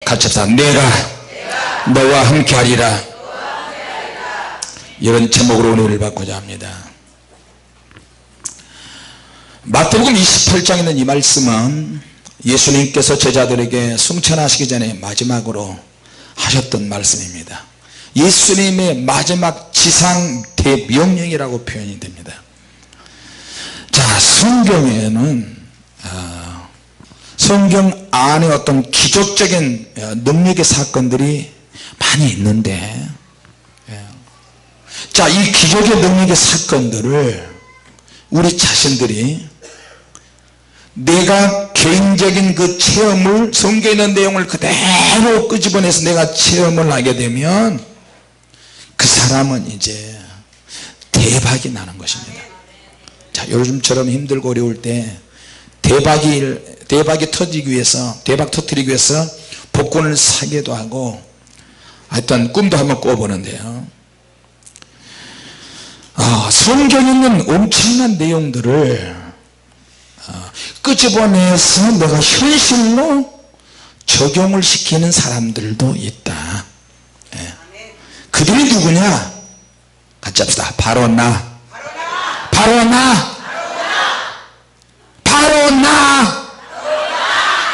같이 합시다. 내가 너와 함께 하리라. 이런 제목으로 은혜를 받고자 합니다. 마태복음 28장에 있는 이 말씀은 예수님께서 제자들에게 승천하시기 전에 마지막으로 하셨던 말씀입니다. 예수님의 마지막 지상 대명령이라고 표현이 됩니다. 자, 성경에는 성경 안에 어떤 기적적인 능력의 사건들이 많이 있는데, 자, 이 기적의 능력의 사건들을 우리 자신들이 내가 개인적인 그 체험을, 성경에 있는 내용을 그대로 끄집어내서 내가 체험을 하게 되면 그 사람은 이제 대박이 나는 것입니다. 자, 요즘처럼 힘들고 어려울 때 대박이 터지기 위해서, 대박 터뜨리기 위해서 복권을 사기도 하고 하여튼 꿈도 한번 꿔보는데요. 성경에 있는 엄청난 내용들을 끄집어내서 내가 현실로 적용을 시키는 사람들도 있다. 그들이 누구냐? 같이 합시다. 바로 나. 바로 나. 바로 나.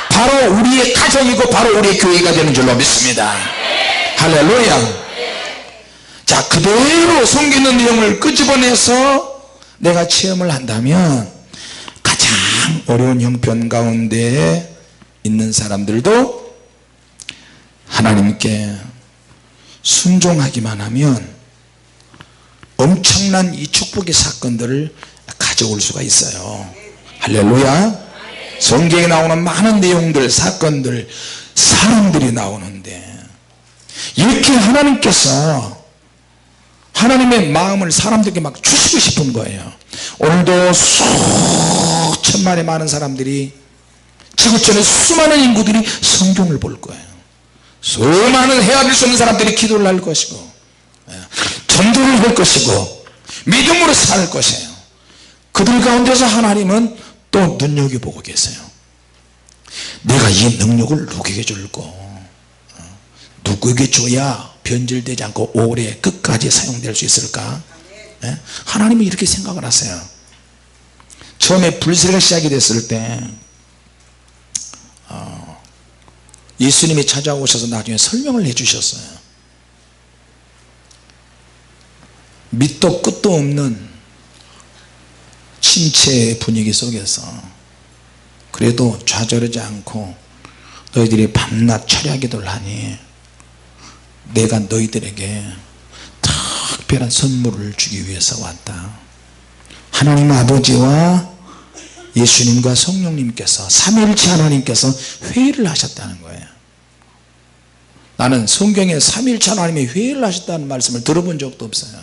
바로 우리의 가정이고 바로 우리의 교회가 되는 줄로 믿습니다. 할렐루야. 자, 그대로 성경에 있는 내용을 끄집어내서 내가 체험을 한다면 가장 어려운 형편 가운데 있는 사람들도 하나님께 순종하기만 하면 엄청난 이 축복의 사건들을 가져올 수가 있어요. 할렐루야. 성경에 나오는 많은 내용들, 사건들, 사람들이 나오는데 이렇게 하나님께서 하나님의 마음을 사람들에게 막 주시고 싶은 거예요. 오늘도 수천만의 많은 사람들이, 지구촌의 수많은 인구들이 성경을 볼 거예요. 수많은 헤아릴 수 없는 사람들이 기도를 할 것이고 전도를 할 것이고 믿음으로 살 것이에요. 그들 가운데서 하나님은 또 눈여겨보고 계세요. 내가 이 능력을 누구에게 줄고 누구에게 줘야 변질되지 않고 오래 끝까지 사용될 수 있을까? 하나님은 이렇게 생각을 하세요. 처음에 불세가 시작이 됐을 때 예수님이 찾아오셔서 나중에 설명을 해 주셨어요. 밑도 끝도 없는 침체 분위기 속에서 그래도 좌절하지 않고 너희들이 밤낮 철야기도를 하니 내가 너희들에게 특별한 선물을 주기 위해서 왔다. 하나님 아버지와 예수님과 성령님께서, 삼위일체 하나님께서 회의를 하셨다는 거예요. 나는 성경에 삼위일체 하나님이 회의를 하셨다는 말씀을 들어본 적도 없어요.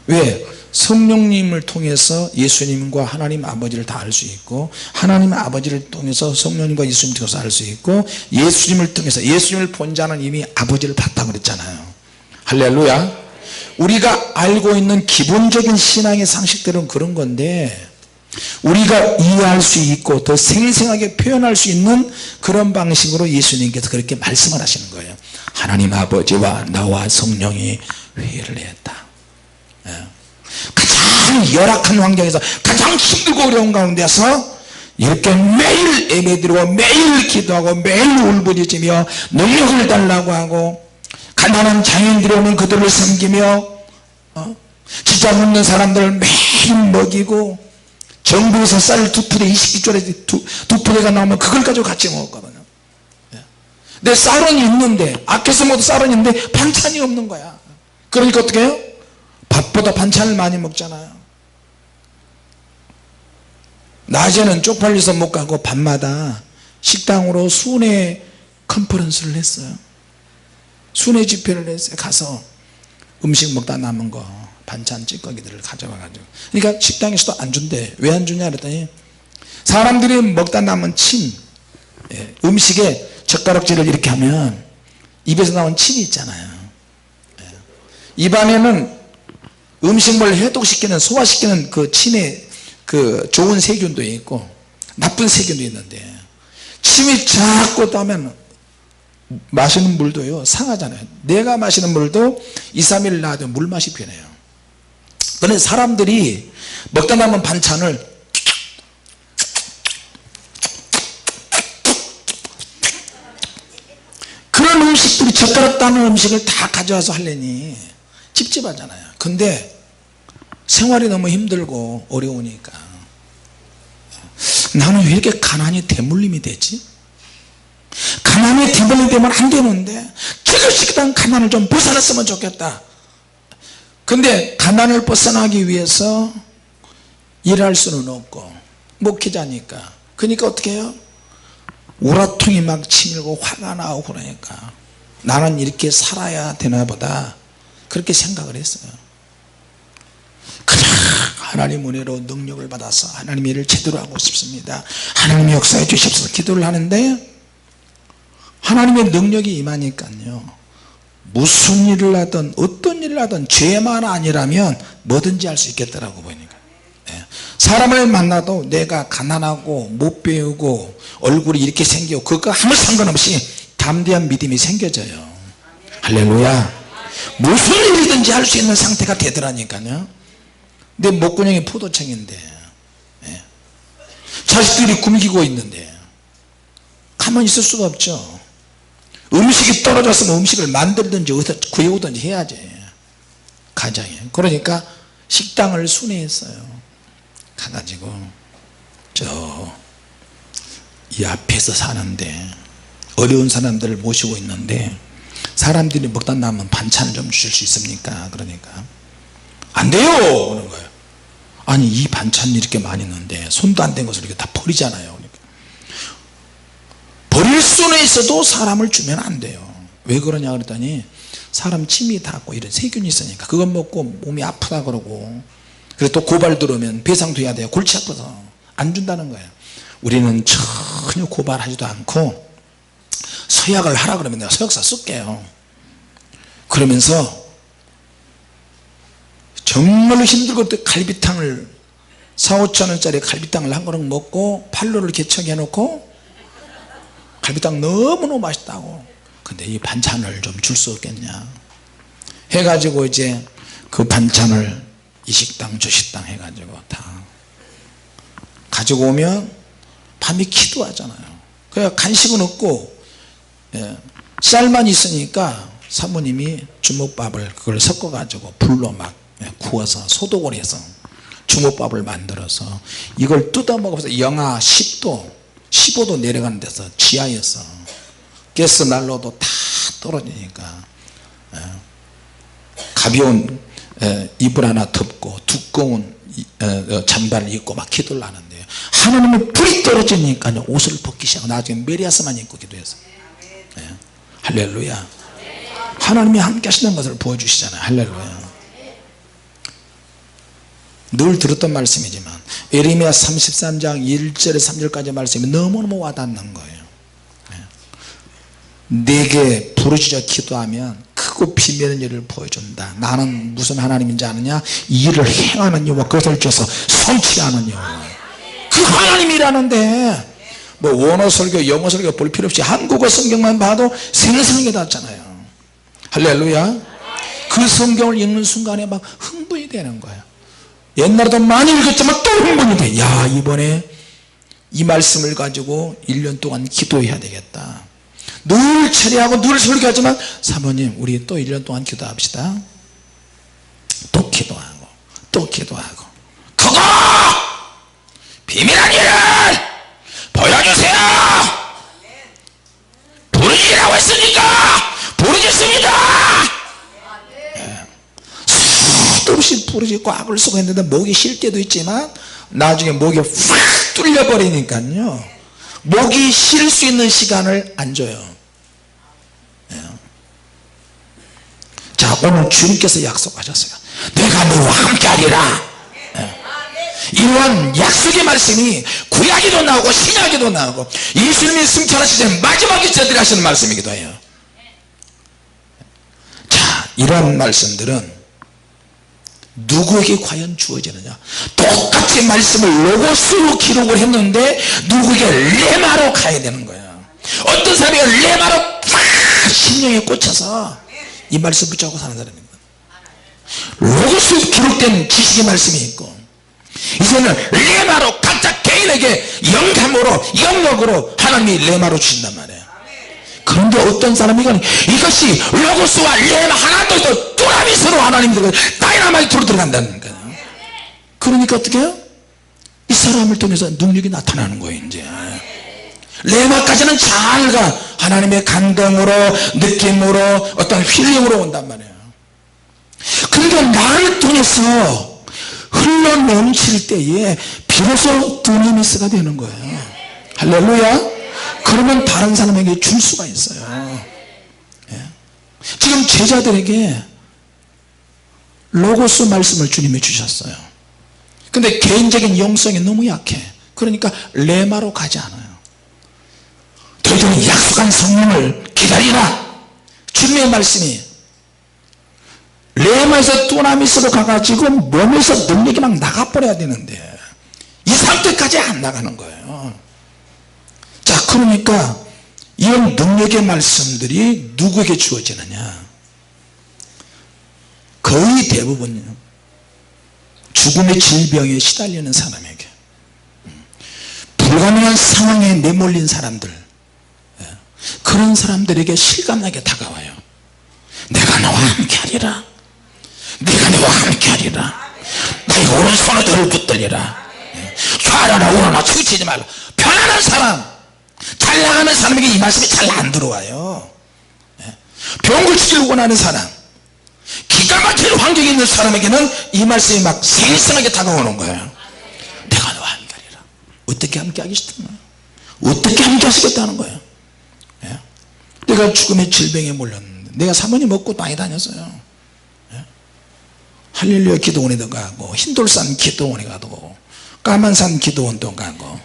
왜? 성령님을 통해서 예수님과 하나님 아버지를 다 알 수 있고, 하나님 아버지를 통해서 성령님과 예수님을 통해서 알 수 있고, 예수님을 통해서, 예수님을 본 자는 이미 아버지를 봤다고 그랬잖아요. 할렐루야. 우리가 알고 있는 기본적인 신앙의 상식들은 그런 건데, 우리가 이해할 수 있고 더 생생하게 표현할 수 있는 그런 방식으로 예수님께서 그렇게 말씀을 하시는 거예요. 하나님 아버지와 나와 성령이 회의를 했다. 가장 열악한 환경에서, 가장 힘들고 어려운 가운데서 이렇게 매일 예배드리고 매일 기도하고 매일 울부짖으며 능력을 달라고 하고, 가난한 장애인들이 오면 그들을 섬기며 지장 없는 사람들을 매일 먹이고, 정부에서 쌀 2푸대 20기절에 2푸대가 나오면 그걸 가지고 같이 먹었거든요. 내 쌀은 있는데, 아껴서 먹어도 쌀은 있는데 반찬이 없는 거야. 그러니까 어떻게 해요? 밥보다 반찬을 많이 먹잖아요. 낮에는 쪽팔려서 못 가고 밤마다 식당으로 순회 컨퍼런스를 했어요. 순회 집회를 했어요. 가서 음식 먹다 남은 거 반찬 찌꺼기들을 가져와가지고, 그러니까 식당에서도 안 준대. 왜 안 주냐 그랬더니 사람들이 먹다 남은 침, 음식에 젓가락질을 이렇게 하면 입에서 나온 침이 있잖아요. 입안에는 음식물을 해독시키는, 소화시키는 그 침에 그 좋은 세균도 있고 나쁜 세균도 있는데, 침이 자꾸 나면 마시는 물도요 상하잖아요. 내가 마시는 물도 2, 3일 놔두면 물맛이 변해요. 그런데 사람들이 먹다 남은 반찬을 그런 음식들이 젓가락다는 음식을 다 가져와서 하려니 찝찝하잖아요. 근데 생활이 너무 힘들고 어려우니까 나는 왜 이렇게 가난이 대물림이 되지? 가난이 대물림이 되면 안 되는데 지글지글한 가난을 좀 벗어났으면 좋겠다. 근데 가난을 벗어나기 위해서 일할 수는 없고 목회자니까 그러니까 어떻게 해요? 우라통이 막 치밀고 화가 나고 그러니까 나는 이렇게 살아야 되나 보다 그렇게 생각을 했어요. 그냥 하나님 은혜로 능력을 받아서 하나님 일을 제대로 하고 싶습니다. 하나님 역사해 주십시오 기도를 하는데 하나님의 능력이 임하니까요 무슨 일을 하든 어떤 일을 하든 죄만 아니라면 뭐든지 할 수 있겠더라고 보니까. 사람을 만나도 내가 가난하고 못 배우고 얼굴이 이렇게 생기고 그거 아무 상관없이 담대한 믿음이 생겨져요. 할렐루야. 무슨 일이든지 할 수 있는 상태가 되더라니까요. 내 목구멍이 포도청인데 자식들이 굶기고 있는데 가만히 있을 수가 없죠. 음식이 떨어졌으면 음식을 만들든지 어디서 구해오든지 해야지 가정에. 그러니까 식당을 순회했어요. 가가지고 이 앞에서 사는데 어려운 사람들을 모시고 있는데 사람들이 먹다 남은 반찬 좀 주실 수 있습니까? 그러니까 안 돼요 그러는 거예요. 아니 이 반찬이 이렇게 많이 있는데 손도 안 댄 것을 이렇게 다 버리잖아요. 그러니까. 버릴 수는 있어도 사람을 주면 안 돼요. 왜 그러냐 그랬더니 사람 침이 닿고 이런 세균이 있으니까 그것 먹고 몸이 아프다 그러고 그래서 또 고발 들어오면 배상돼야 돼요. 골치 아파서 안 준다는 거예요. 우리는 전혀 고발하지도 않고 서약을 하라 그러면 내가 서약서 쓸게요. 그러면서 정말로 힘들고 또 갈비탕을 4, 5천 원짜리 갈비탕을 한 그릇 먹고 팔로를 개척해 놓고 갈비탕 너무너무 맛있다고. 근데 이 반찬을 좀 줄 수 없겠냐 해가지고 이제 그 반찬을 이 식당 저 식당 해가지고 다 가지고 오면 밤에 기도하잖아요. 그러니까 간식은 없고 쌀만 있으니까 사모님이 주먹밥을 그걸 섞어 가지고 불로 막 구워서 소독을 해서 주먹밥을 만들어서 이걸 뜯어 먹으면서 영하 10도 15도 내려가는 데서 지하에서 가스 난로도 다 떨어지니까 가벼운 이불 하나 덮고 두꺼운 잠바를 입고 막 기도를 하는데요. 하나님의 불이 떨어지니까 옷을 벗기 시작하고 나중에 메리아스만 입고 기도해서 할렐루야. 하나님이 함께 하시는 것을 보여주시잖아요. 할렐루야. 늘 들었던 말씀이지만 예레미야 33장 1절에서 3절까지 말씀이 너무너무 와닿는 거예요. 내게 부르짖어 기도하면 크고 비밀한 일을 보여준다. 나는 무슨 하나님인지 아느냐? 이 일을 행하는 여호와 그것을 줘서 성취하는 여호와 그 하나님이라는데 뭐 원어 설교 영어 설교 볼 필요 없이 한국어 성경만 봐도 생생하게 닿잖아요. 할렐루야. 그 성경을 읽는 순간에 막 흥분이 되는 거예요. 옛날에도 많이 읽었지만 또 흥분이 돼. 야 이번에 이 말씀을 가지고 1년 동안 기도해야 되겠다. 늘 철회하고 늘 설교하지만 사모님 우리 또 1년 동안 기도합시다. 또 기도하고 또 기도하고 그거 비밀한 일을 보여주세요. 부르짖으라고 했으니까 부르짖습니다. 수도 없이 부르짖고 악을 쓰고 했는데 목이 쉴 때도 있지만 나중에 목이 확 뚫려버리니까요 목이 쉴 수 있는 시간을 안 줘요. 자 오늘 주님께서 약속하셨어요. 내가 너와 함께 하리라. 이러한 약속의 말씀이 구약에도 나오고 신약에도 나오고 예수님이 승천하실 때 마지막에 저들이 하시는 말씀이기도 해요. 자 이러한 말씀들은 누구에게 과연 주어지느냐. 똑같이 말씀을 로고스로 기록을 했는데 누구에게 레마로 가야 되는 거야. 어떤 사람이 레마로 딱 심령에 꽂혀서 이 말씀 붙잡고 사는 사람입니다. 로고스로 기록된 지식의 말씀이 있고, 이제는 레마로 각자 개인에게 영감으로 영역으로 하나님이 레마로 주신단 말이에요. 그런데 어떤 사람이 이것이 로고스와 레마 하나도 있어 두라미스로 하나님이 다이나마이트로 들어간다는 거예요. 그러니까 어떻게 해요? 이 사람을 통해서 능력이 나타나는 거예요. 이제 레마까지는 잘 가. 하나님의 감동으로 느낌으로 어떤 힐링으로 온단 말이에요. 그러니까 나를 통해서 흘러 넘칠 때에 비로소 두나미스가 되는 거예요. 할렐루야. 그러면 다른 사람에게 줄 수가 있어요. 예. 지금 제자들에게 로고스 말씀을 주님이 주셨어요. 근데 개인적인 영성이 너무 약해. 그러니까 레마로 가지 않아요. 너희들은 약속한 성령을 기다리라. 주님의 말씀이 레마에서 두나미스로 가가지고 몸에서 능력이 막 나가버려야 되는데 이 상태까지 안 나가는 거예요. 자, 그러니까 이런 능력의 말씀들이 누구에게 주어지느냐. 거의 대부분 죽음의 질병에 시달리는 사람에게, 불가능한 상황에 내몰린 사람들, 그런 사람들에게 실감나게 다가와요. 내가 너와 함께하리라. 네가 너와 함께하리라. 나의 오른손을 너를 붙들리라. 좌라나 우러나 치우치지 말라. 편안한 사람, 잘 나가는 사람에게 이 말씀이 잘 안 들어와요. 병을 치기를 원하는 사람, 기가 막힌 환경에 있는 사람에게는 이 말씀이 막 생생하게 다가오는 거예요. 내가 너와 함께하리라. 어떻게 함께하기 싶나? 어떻게 함께하시겠다는 거예요. 내가 죽음의 질병에 몰렸는데 내가 사모님 먹고 많이 다녔어요. 할렐루야 기도원에도 가고, 흰돌산 기도원에 가고, 까만산 기도원도 가고,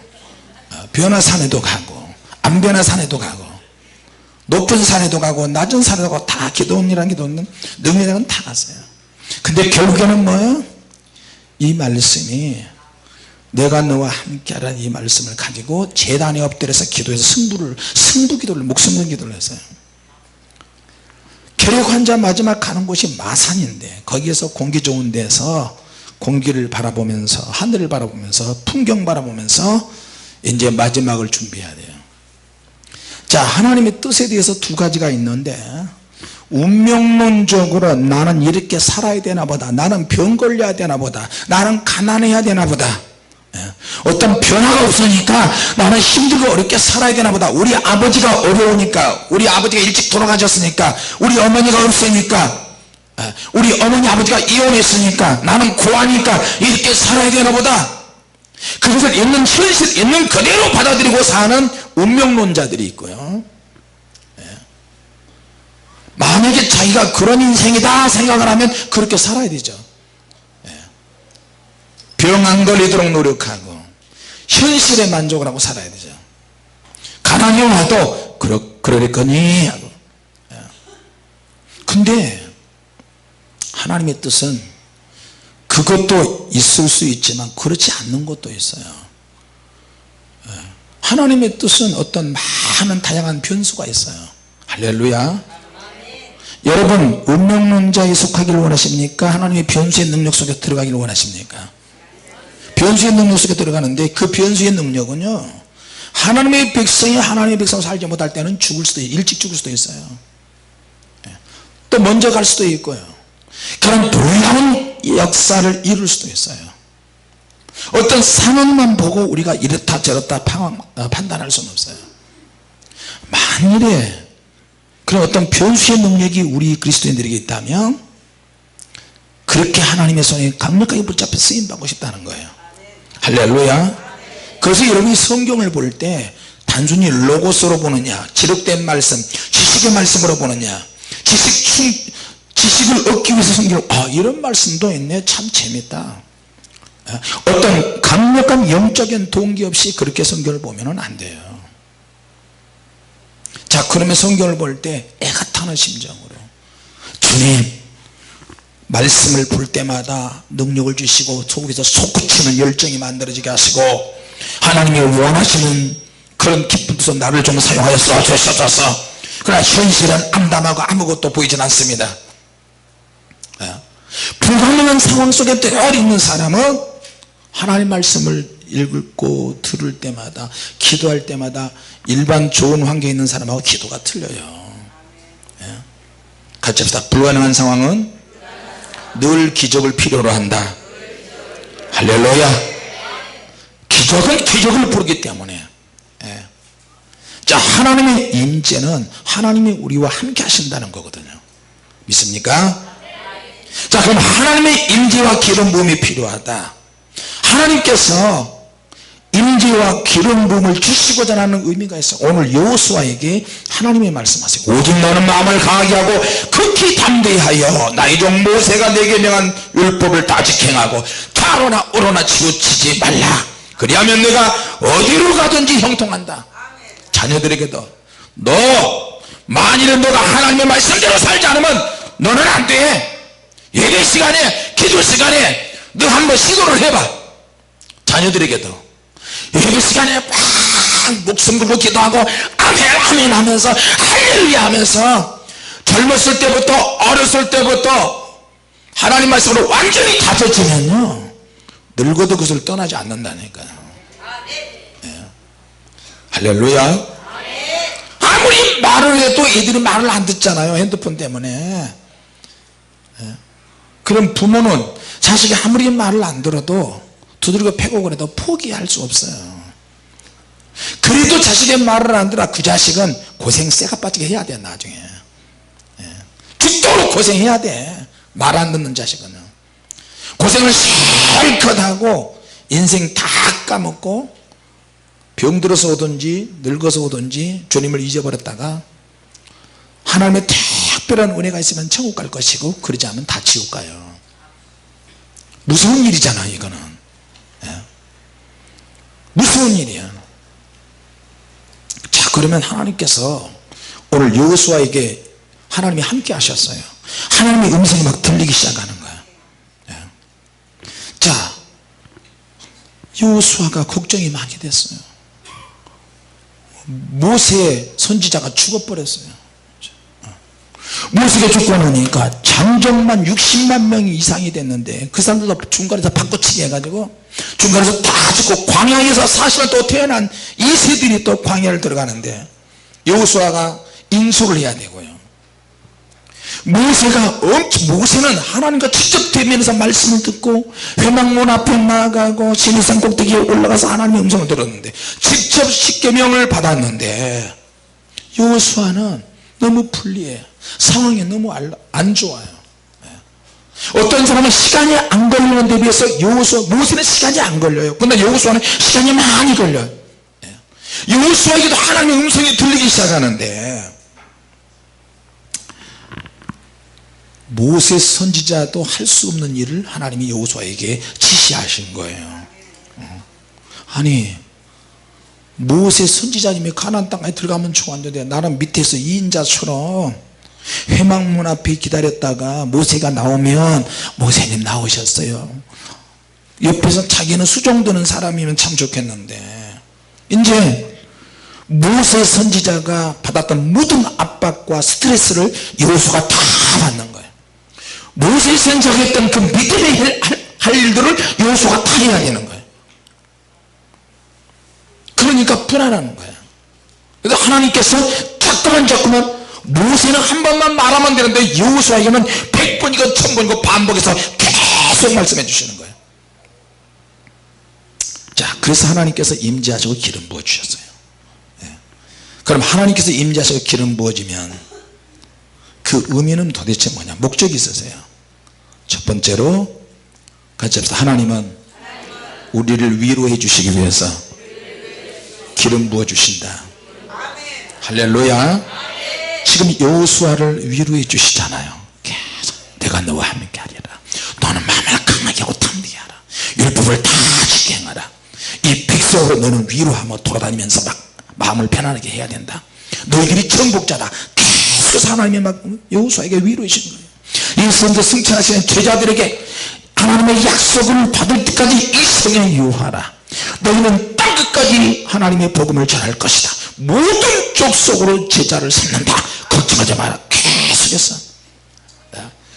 변화산에도 가고, 안변화산에도 가고, 높은 산에도 가고 낮은 산에도 가고, 다 기도원이라는 기도원은 능력은 다 갔어요. 근데 결국에는 뭐예요? 이 말씀이, 내가 너와 함께하라는 이 말씀을 가지고 제단에 엎드려서 기도해서 승부 기도를, 목숨 건 기도를 했어요. 혈액 환자 마지막 가는 곳이 마산인데, 거기에서 공기 좋은 데서 공기를 바라보면서, 하늘을 바라보면서, 풍경 바라보면서 이제 마지막을 준비해야 돼요. 자, 하나님의 뜻에 대해서 두 가지가 있는데, 운명론적으로 나는 이렇게 살아야 되나 보다, 나는 병 걸려야 되나 보다, 나는 가난해야 되나 보다, 어떤 변화가 없으니까 나는 힘들고 어렵게 살아야 되나 보다, 우리 아버지가 어려우니까, 우리 아버지가 일찍 돌아가셨으니까, 우리 어머니가 없으니까, 우리 어머니 아버지가 이혼했으니까, 나는 고아니까 이렇게 살아야 되나 보다, 그것을 있는 현실, 있는 그대로 받아들이고 사는 운명론자들이 있고요. 만약에 자기가 그런 인생이다 생각을 하면 그렇게 살아야 되죠. 병 안 걸리도록 노력하고 현실에 만족을 하고 살아야 되죠. 가난이 와도 그러겠거니 하고. 근데 하나님의 뜻은 그것도 있을 수 있지만 그렇지 않는 것도 있어요. 하나님의 뜻은 어떤 많은 다양한 변수가 있어요. 할렐루야. 여러분 운명론자에 속하기를 원하십니까? 하나님의 변수의 능력 속에 들어가기를 원하십니까? 변수의 능력 속에 들어가는데, 그 변수의 능력은요, 하나님의 백성이 하나님의 백성으로 살지 못할 때는 죽을 수도 있어요. 일찍 죽을 수도 있어요. 또 먼저 갈 수도 있고요. 그런 놀라운 역사를 이룰 수도 있어요. 어떤 상황만 보고 우리가 이렇다 저렇다 판단할 수는 없어요. 만일에 그런 어떤 변수의 능력이 우리 그리스도인들에게 있다면 그렇게 하나님의 손에 강력하게 붙잡혀 쓰임받고 싶다는 거예요. 할렐루야. 그래서 여러분이 성경을 볼 때 단순히 로고스로 보느냐, 기록된 말씀, 지식의 말씀으로 보느냐, 지식을 얻기 위해서 성경을, 이런 말씀도 있네, 참 재밌다, 어떤 강력한 영적인 동기 없이 그렇게 성경을 보면 안 돼요. 자, 그러면 성경을 볼 때 애가 타는 심정으로, 주님 말씀을 볼 때마다 능력을 주시고 속에서 솟구치는 열정이 만들어지게 하시고 하나님이 원하시는 그런 기쁜 뜻으로 나를 좀 사용하여 주셔서 그러나 현실은 암담하고 아무것도 보이진 않습니다. 불가능한 상황 속에 늘 있는 사람은 하나님 말씀을 읽고 들을 때마다 기도할 때마다 일반 좋은 환경에 있는 사람하고 기도가 틀려요. 같이 합시다. 불가능한 상황은 늘 기적을 필요로 한다. 할렐루야. 기적은 기적을 부르기 때문에. 자, 하나님의 임재는 하나님이 우리와 함께 하신다는 거거든요. 믿습니까? 자, 그럼 하나님의 임재와 기름 부음이 필요하다. 하나님께서 임재와 기름 부음을 주시고자 하는 의미가 있어요. 오늘 여호수아에게 하나님이 말씀하세요. 오직 너는 마음을 강하게 하고 극히 담대히 하여 나의 종 모세가 내게 명한 율법을 다 지행하고 좌로나 우로나 치우치지 말라. 그리하면 내가 어디로 가든지 형통한다. 자녀들에게도 너 만일은 너가 하나님의 말씀대로 살지 않으면 너는 안 돼. 예배 시간에 기도 시간에 너 한번 시도를 해봐. 자녀들에게도 예배 시간에 막 목숨 걸고 기도하고 아멘 아멘 하면서 할렐루야 하면서 젊었을 때부터 어렸을 때부터 하나님 말씀으로 완전히 다져지면요 늙어도 그것을 떠나지 않는다니까요. 할렐루야. 아무리 말을 해도 애들이 말을 안 듣잖아요. 핸드폰 때문에. 그럼 부모는 자식이 아무리 말을 안 들어도 두들겨 패고 그래도 포기할 수 없어요. 그래도 자식의 말을 안 들어 그 자식은 고생 쇠가 빠지게 해야 돼. 나중에 죽도록 고생해야 돼. 말 안 듣는 자식은 고생을 실컷 하고 인생 다 까먹고 병들어서 오든지 늙어서 오든지 주님을 잊어버렸다가 하나님의 특별한 은혜가 있으면 천국 갈 것이고 그러지 않으면 다 지옥 가요. 무서운 일이잖아 이거는. 무서운 일이야. 자, 그러면 하나님께서 오늘 여호수아에게 하나님이 함께 하셨어요. 하나님의 음성이 막 들리기 시작하는 거야. 자, 여호수아가 걱정이 많이 됐어요. 모세 선지자가 죽어버렸어요. 모세가 죽고 나니까 장정만 60만 명이 이상이 됐는데 그 사람들도 중간에서 바꿔치기 해가지고 중간에서 다 죽고 광야에서 40년 또 태어난 이 세들이 또 광야를 들어가는데 여호수아가 인수를 해야 되고요. 모세는 하나님과 직접 대면해서 말씀을 듣고 회막문 앞에 나가고 시내산 꼭대기에 올라가서 하나님의 음성을 들었는데 직접 십계명을 받았는데 여호수아는 너무 불리해. 상황이 너무 안 좋아요. 어떤 사람은 시간이 안 걸리는 데 비해서 모세는 시간이 안 걸려요. 근데 여호수아는 시간이 많이 걸려요. 여호수아에게도 하나님의 음성이 들리기 시작하는데 모세 선지자도 할 수 없는 일을 하나님이 여호수아에게 지시하신 거예요. 아니 모세 선지자님이 가나안 땅에 들어가면 좋았는데 나는 밑에서 2인자처럼 회막문 앞에 기다렸다가 모세가 나오면 모세님 나오셨어요. 옆에서 자기는 수종드는 사람이면 참 좋겠는데 이제 모세 선지자가 받았던 모든 압박과 스트레스를 여호수아가 다 받는 거예요. 모세 선지자가 했던 그 믿음의 할 일들을 여호수아가 다 해야 되는 거예요. 그러니까 불안한 거예요. 그래서 하나님께서 자꾸만 모세는 한 번만 말하면 되는데 여호수아에게는 100번이고 1000번이고 반복해서 계속 말씀해 주시는 거예요. 자, 그래서 하나님께서 임재하시고 기름 부어 주셨어요. 그럼 하나님께서 임재하시고 기름 부어지면 그 의미는 도대체 뭐냐? 목적이 있어서요. 첫 번째로 같이 합시다. 하나님은 우리를 위로해 주시기 위해서 기름 부어 주신다. 할렐루야. 지금 여호수아를 위로해 주시잖아요. 계속 내가 너와 함께 하리라. 너는 마음을 강하게 하고 담대히 하라. 율법을 다 지키게 행하라. 이 백성으로 너는 위로하며 돌아다니면서 막 마음을 편안하게 해야 된다. 너희들이 정복자다. 계속 하나님이 막 여호수아에게 위로해 주시는 거예요. 이 선대 승천하시는 제자들에게 하나님의 약속을 받을 때까지 이 성에 유하라. 너희는 땅 끝까지 하나님의 복음을 전할 것이다. 모든 족속으로 제자를 삼는다. 걱정하지 마라. 계속해서.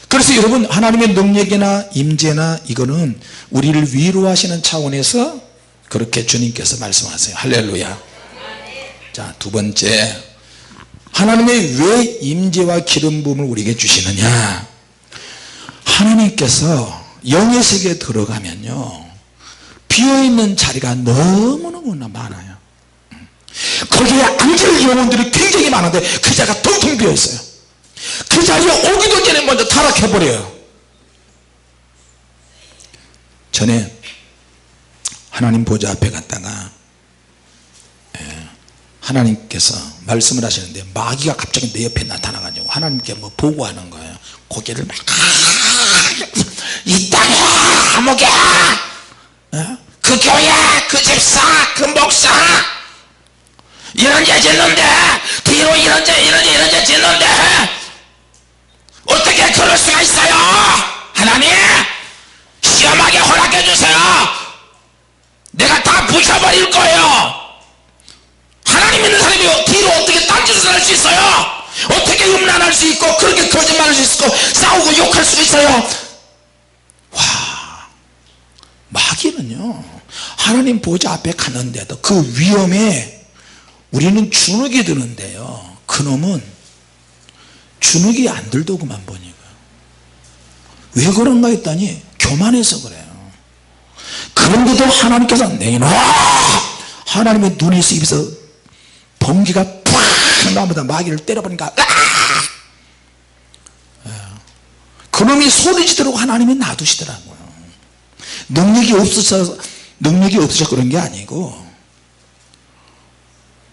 그래서 여러분, 하나님의 능력이나 임재나 이거는 우리를 위로하시는 차원에서 그렇게 주님께서 말씀하세요. 할렐루야. 자, 두 번째, 하나님의 왜 임재와 기름 부음을 우리에게 주시느냐. 하나님께서 영의 세계에 들어가면요, 비어있는 자리가 너무너무나 많아요. 거기에 앉을 영혼들이 굉장히 많은데 그 자리가 텅텅 비어있어요. 그 자리에 오기도 전에 먼저 타락해버려요. 전에 하나님 보좌 앞에 갔다가 하나님께서 말씀을 하시는데 마귀가 갑자기 내 옆에 나타나가지고 하나님께 뭐 보고하는 거예요. 고개를 막 이 땅에 감옥에 그 교회 그 집사 그 목사 이런 죄 짓는데 뒤로 이런 죄 짓는데 어떻게 그럴 수가 있어요. 하나님 시험하게 허락해 주세요. 내가 다 부셔버릴 거예요. 하나님 있는 사람이 뒤로 어떻게 딴짓을 할 수 있어요. 어떻게 음란할 수 있고 그렇게 거짓말할 수 있고 싸우고 욕할 수 있어요. 와, 마귀는요 하나님 보좌 앞에 갔는데도 그 위험에 우리는 주눅이 드는데요, 그놈은 주눅이 안 들더구만 보니까. 왜 그런가 했더니 교만해서 그래요. 그런데도 하나님께서 내놔. 하나님의 눈에서 입에서 번개가 팍 나오다 마귀를 때려보니까 그놈이 소리지도록 하나님이 놔두시더라고요. 능력이 없어서 그런 게 아니고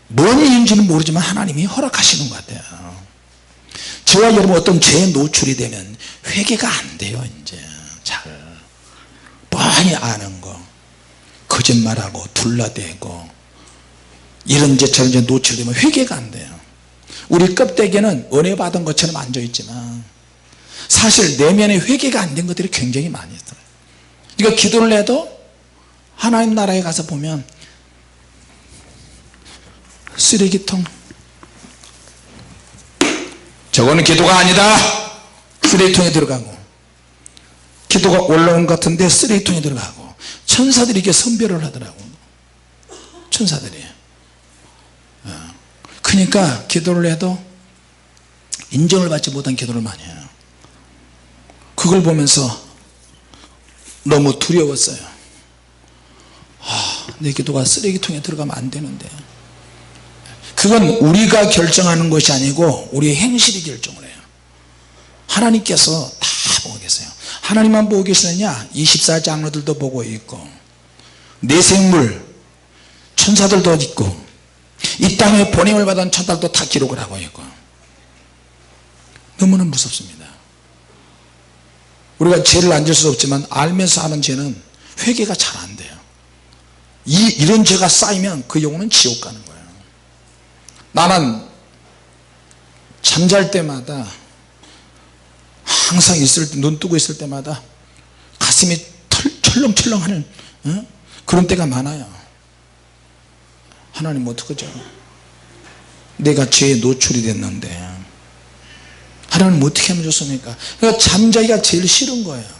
뭔 이유인지는 모르지만 하나님이 허락하시는 것 같아요. 저와 여러분 어떤 죄에 노출이 되면 회개가 안 돼요. 이제 잘 뻔히 아는 거, 거짓말하고 둘러대고 이런 죄처럼 이제 노출되면 회개가 안 돼요. 우리 껍데기는 은혜 받은 것처럼 앉아있지만 사실 내면에 회개가 안 된 것들이 굉장히 많이 있어요. 그러니까 기도를 해도 하나님 나라에 가서 보면 쓰레기통, 저거는 기도가 아니다, 쓰레기통에 들어가고, 기도가 올라온 것 같은데 쓰레기통에 들어가고, 천사들이 이렇게 선별을 하더라고. 천사들이. 그러니까 기도를 해도 인정을 받지 못한 기도를 많이 해요. 그걸 보면서 너무 두려웠어요. 내 기도가 쓰레기통에 들어가면 안 되는데. 그건 우리가 결정하는 것이 아니고 우리의 행실이 결정을 해요. 하나님께서 다 보고 계세요. 하나님만 보고 계시느냐? 24장로들도 보고 있고 내생물 천사들도 있고 이 땅에 보냄을 받은 천사들도 다 기록을 하고 있고. 너무나 무섭습니다. 우리가 죄를 안 질 수 없지만 알면서 하는 죄는 회개가 잘 안 돼요. 이런 죄가 쌓이면 그 영혼은 지옥 가는 거예요. 나는 잠잘 때마다 항상 눈 뜨고 있을 때마다 가슴이 철렁철렁하는 그런 때가 많아요. 하나님 어떡하죠? 내가 죄에 노출이 됐는데 하나님 어떻게 하면 좋습니까? 그러니까 잠자기가 제일 싫은 거예요.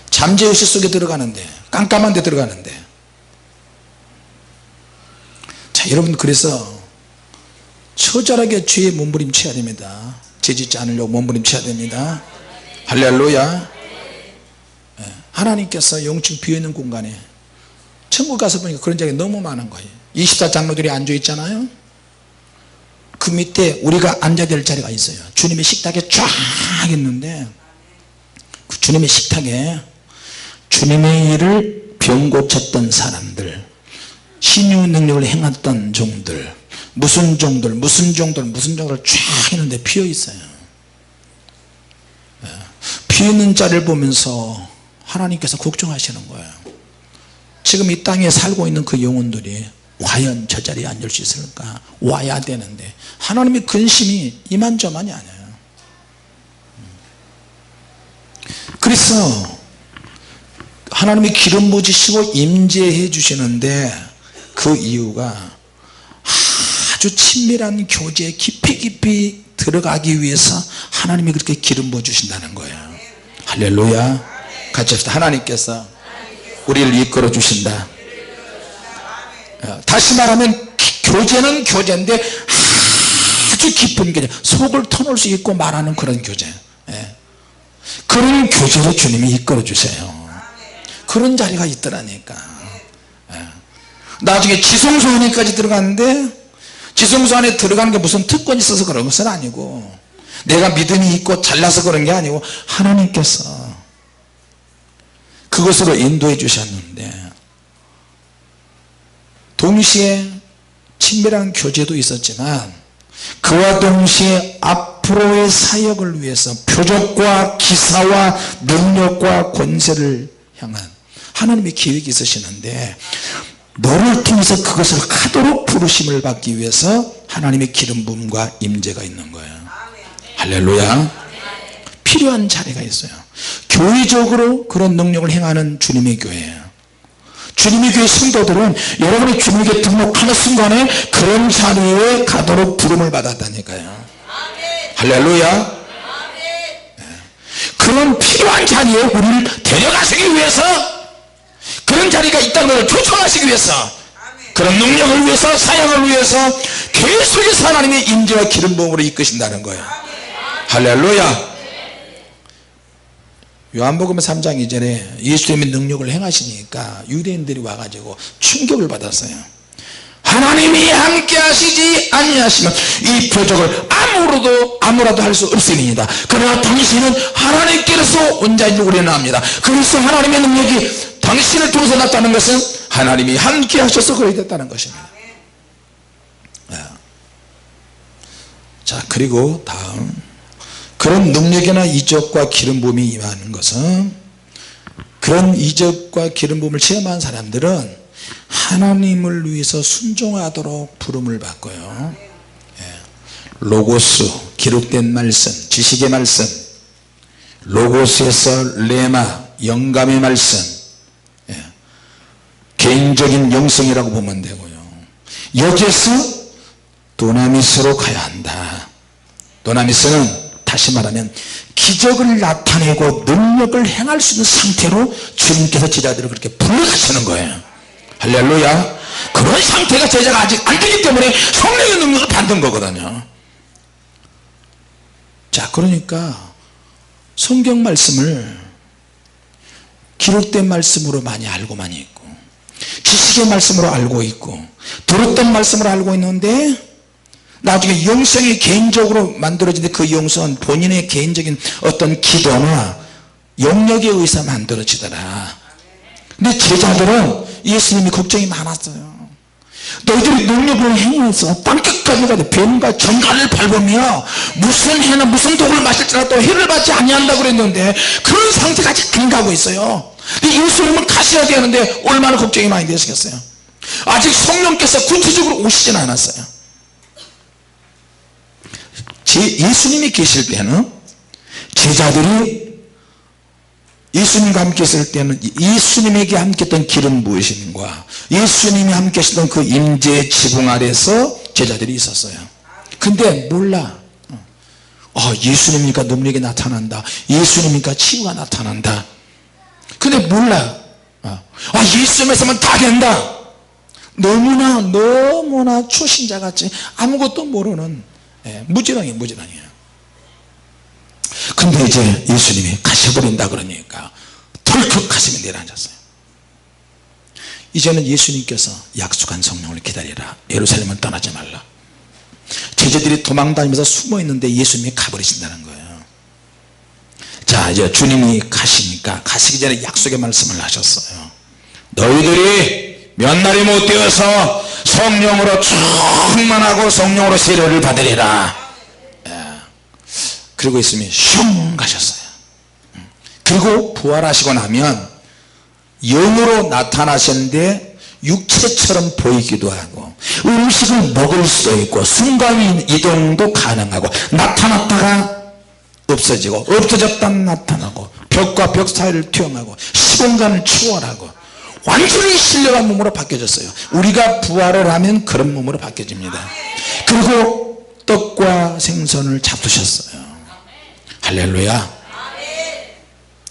잠재의식 속에 들어가는데, 깜깜한 데 들어가는데. 자, 여러분, 그래서 처절하게 죄에 몸부림쳐야 됩니다. 죄 짓지 않으려고 몸부림쳐야 됩니다. 할렐루야. 하나님께서 영층 비어있는 공간에, 천국 가서 보니까 그런 자리가 너무 많은 거예요. 24장로들이 앉아 있잖아요. 그 밑에 우리가 앉아야 될 자리가 있어요. 주님의 식탁에 쫙 있는데 그 주님의 식탁에 주님의 일을 병 고쳤던 사람들, 신유 능력을 행했던 종들, 무슨 종들 쫙 있는데 비어 있어요. 비어 있는 자리를 보면서 하나님께서 걱정하시는 거예요. 지금 이 땅에 살고 있는 그 영혼들이 과연 저 자리에 앉을 수 있을까? 와야 되는데 하나님의 근심이 이만저만이 아니에요. 그래서 하나님이 기름 부으시고 임재해 주시는데 그 이유가 아주 친밀한 교제에 깊이 들어가기 위해서 하나님이 그렇게 기름 부어 주신다는 거예요. 할렐루야. 같이 합시다. 하나님께서 우리를 이끌어 주신다. 다시 말하면 교제는 교제인데 아주 깊은 교제, 속을 터놓을 수 있고 말하는 그런 교제, 그런 교제로 주님이 이끌어 주세요. 그런 자리가 있더라니까. 나중에 지성소 안에까지 들어갔는데 지성소 안에 들어가는 게 무슨 특권이 있어서 그런 것은 아니고 내가 믿음이 있고 잘나서 그런 게 아니고 하나님께서 그것으로 인도해 주셨는데 동시에 친밀한 교제도 있었지만 그와 동시에 앞으로의 사역을 위해서 표적과 기사와 능력과 권세를 향한 하나님의 계획이 있으시는데 너를 통해서 그것을 하도록 부르심을 받기 위해서 하나님의 기름 부음과 임재가 있는 거예요. 할렐루야. 필요한 자리가 있어요. 교회적으로 그런 능력을 행하는 주님의 교회예요. 주님의 교회 성도들은 여러분이 주님의 교회 등록하는 순간에 그런 자리에 가도록 부름을 받았다니까요. 할렐루야. 그런 필요한 자리에 우리를 데려가시기 위해서, 그런 자리가 있다는 것을 초청하시기 위해서, 그런 능력을 위해서, 사역을 위해서 계속해서 하나님의 임재와 기름 부음으로 이끄신다는 거예요. 할렐루야. 요한복음 3장 2절에 예수님의 능력을 행하시니까 유대인들이 와가지고 충격을 받았어요. 하나님이 함께 하시지 아니하시면 이 표적을 아무라도 할 수 없으니이다. 그러나 당신은 하나님께서 온 자인 줄 우리는 압니다. 그래서 하나님의 능력이 당신을 통해서 나타나는 것은 하나님이 함께 하셔서 그렇게 됐다는 것입니다. 자, 그리고 다음, 그런 능력이나 이적과 기름 부음이 임하는 것은, 그런 이적과 기름 부음을 체험한 사람들은 하나님을 위해서 순종하도록 부름을 받고요. 로고스, 기록된 말씀, 지식의 말씀, 로고스에서 레마, 영감의 말씀, 개인적인 영성이라고 보면 되고요. 여기에서 도나미스로 가야 한다. 도나미스는 다시 말하면 기적을 나타내고 능력을 행할 수 있는 상태로 주님께서 제자들을 그렇게 불러가시는 거예요. 할렐루야. 그런 상태가 제자가 아직 안 되기 때문에 성령의 능력을 받는 거거든요. 자, 그러니까 성경 말씀을 기록된 말씀으로 많이 알고만 있고, 지식의 말씀으로 알고 있고, 들었던 말씀으로 알고 있는데 나중에 영성이 개인적으로 만들어진데 그 영성은 본인의 개인적인 어떤 기도나 영역에 의해서 만들어지더라. 근데 제자들은 예수님이 걱정이 많았어요. 너희들이 능력을 행해서 땅끝까지 가서 뱀과 정갈을 밟으며 무슨 해나 무슨 독을 마실지라도 해를 받지 아니한다고 그랬는데 그런 상태가 아직 안 가고 있어요. 근데 예수님은 가셔야 되는데 얼마나 걱정이 많이 되시겠어요. 아직 성령께서 구체적으로 오시진 않았어요. 예수님이 계실 때는 제자들이 예수님과 함께 있을 때는 예수님에게 함께 했던 기름 부으심과 예수님이 함께 하시던 그 임재의 지붕 아래서 제자들이 있었어요. 근데 몰라. 예수님이니까 능력이 나타난다, 예수님이니까 치유가 나타난다. 근데 몰라. 예수님에서만 다 된다. 너무나 초신자같이 아무것도 모르는 무지렁이에요. 근데 이제 예수님이 가셔버린다 그러니까 덜컥 가슴이 내려앉았어요. 이제는 예수님께서 약속한 성령을 기다리라, 예루살렘은 떠나지 말라. 제자들이 도망다니면서 숨어있는데 예수님이 가버리신다는 거예요. 자, 이제 주님이 가시니까 가시기 전에 약속의 말씀을 하셨어요. 너희들이 몇 날이 못 되어서 성령으로 충만하고 성령으로 세례를 받으리라. 그리고 예수님이 슝 가셨어요. 그리고 부활하시고 나면 영으로 나타나셨는데 육체처럼 보이기도 하고 음식을 먹을 수 있고 순간 이동도 가능하고 나타났다가 없어지고 없어졌다 나타나고 벽과 벽 사이를 투영하고 시공간을 초월하고 완전히 신령한 몸으로 바뀌어졌어요. 우리가 부활을 하면 그런 몸으로 바뀌어집니다. 그리고 떡과 생선을 잡수셨어요. 할렐루야.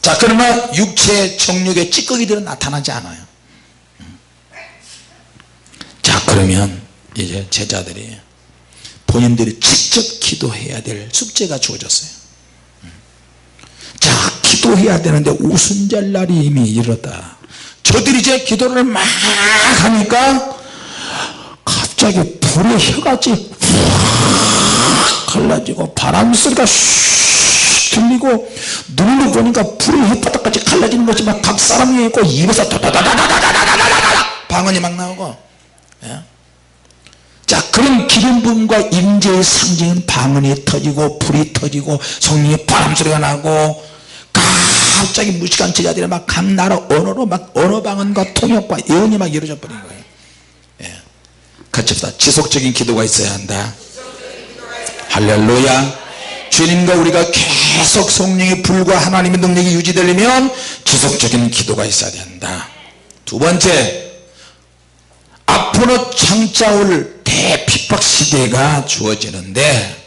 자, 그러나 육체 정욕의 찌꺼기들은 나타나지 않아요. 자, 그러면 이제 제자들이 본인들이 직접 기도해야 될 숙제가 주어졌어요. 자, 기도해야 되는데 오순절 날이 이미 이르렀다. 저들이 이제 기도를 막 하니까 갑자기 불의 혀같이 확 갈라지고 바람 소리가 슉 들리고 눈으로 보니까 불의 혓바닥까지 갈라지는 것이 막 각 사람이 있고 입에서 다다다다다다다다다다 방언이 막 나오고. 예? 자, 그런 기름 부음과 임재의 상징은 방언이 터지고 불이 터지고 성령의 바람 소리가 나고 갑자기 무식한 제자들이 막 각 나라 언어로 막 언어 방언과 통역과 예언이 막 이루어져 버린 거예요. 예. 같이 합시다. 지속적인 기도가 있어야 한다. 할렐루야. 주님과 우리가 계속 성령의 불과 하나님의 능력이 유지되려면 지속적인 기도가 있어야 된다. 두 번째, 앞으로 창자올 대핍박 시대가 주어지는데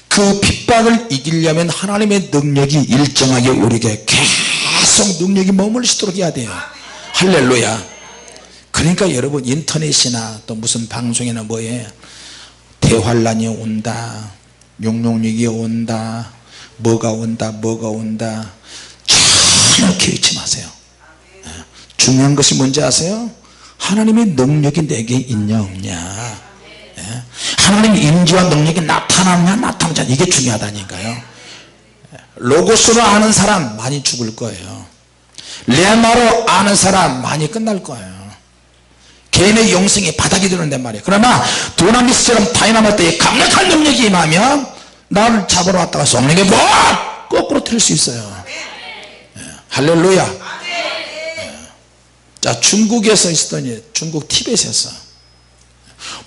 그 핍박을 이기려면 하나님의 능력이 일정하게 우리에게 계속 능력이 머물시도록 해야 돼요. 할렐루야. 그러니까 여러분 인터넷이나 또 무슨 방송이나 뭐에 대환란이 온다, 용용력이 온다, 뭐가 온다 전혀 개의치 마세요. 중요한 것이 뭔지 아세요? 하나님의 능력이 내게 있냐 없냐, 하나님의 임재와 능력이 나타나느냐 나타나지 않냐, 이게 중요하다니까요. 로고스로 아는 사람 많이 죽을 거예요. 레마로 아는 사람 많이 끝날 거예요. 개인의 영성이 바닥이 되는데 말이에요. 그러나 도나미스처럼 다이나마이트에 강력한 능력이 임하면 나를 잡으러 왔다가 성령의 뭐 거꾸로 틀 수 있어요. 할렐루야. 자, 중국에서 있었더니 중국 티벳에서